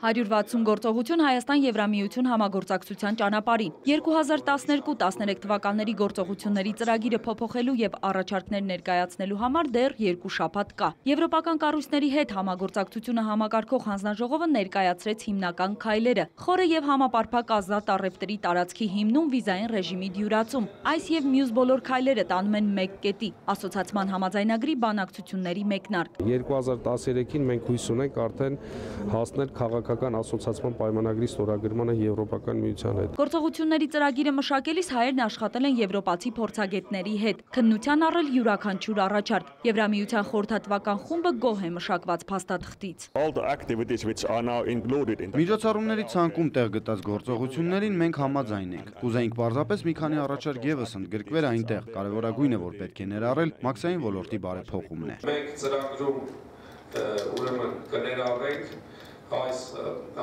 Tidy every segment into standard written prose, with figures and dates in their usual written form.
160 գործողություն Հայաստան-Եվրամիություն համագործակցության ճանապարհին։ 2012-13 թվականների գործողությունների ծրագիրը փոփոխելու եւ առաջարկներ ներկայացնելու համար դեռ 2 շաբաթ կա։ Եվրոպական կառույցների հետ համագործակցությունը համակարգող հանձնաժողովը ներկայացրեց հիմնական քայլերը՝ խորը եւ համապարփակ ազատ առևտրի տարածքի հիմնում վիզային ռեժիմի դյուրացում։ Այս եւ մյուս բոլոր քայլերը տանում են մեկ կետի՝ ասոցիացման համաձայնագրի բանակցությունների մեկնարկ։ 2013-ին մենք հույս ունենք արդեն հասնել քաղաքական ասոցիացման պայմանագրի ստորագրմանը Եվրոպական միության հետ։ Գործողությունների ծրագիրը մշակելիս հայերն աշխատել են եվրոպացի փորձագետների հետ, քննության առել յուրաքանչյուր առաջարկ։ Եվրամիության խորհրդատվական խումբը գոհ է մշակված փաստաթղթից։ Միջոցառումների ցանկում տեղ գտած գործողություններին մենք համաձայն ենք։ Կուզեինք պարզապես մի քանի առաջարկ եւս ընդգրկվեր այնտեղ։ Կարևորագույնը, որ պետք է ներառել, մաքսային ոլորտի բարեփոխումն է։ Մենք ծրագրում ուրեմն կներառենք այս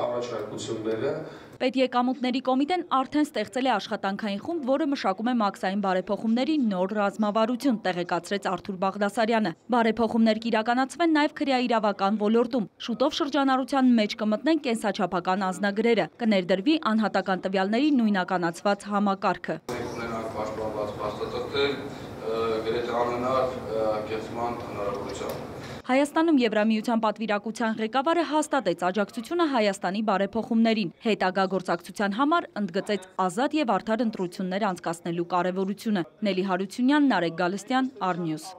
առաջարկությունները։ Պետեկամուտների կոմիտեն արդեն ստեղծել է աշխատանքային խումբ, որը մշակում է մաքսային բարեփոխումների նոր ռազմավարություն, տեղեկացրեց Արթուր Բաղդասարյանը։ Բարեփոխումներ կիրականացվեն նաև քրեաիրավական ոլորտում։ Շուտով շրջանառության մեջ կմտնեն կենսաչափական անձնագրերը, կներդրվի անհատական տվյալների նույնականացված համակարգը։ Պաշտպանված փաստաթղթեր, գրեթե անհնար կեցման հնարավորությամբ։ Հայաստանում Եվրամիության պատվիրակության ղեկավարը հաստատեց աջակցությունը Հայաստանի բարեփոխումներին, հետագա գործակցության համար ընդգծեց ազատ եւ արդար ընտրություններ անցկացնելու կարևորությունը։ Նելի Հարությունյան, Նարեկ Գալստյան, Արնյուզ։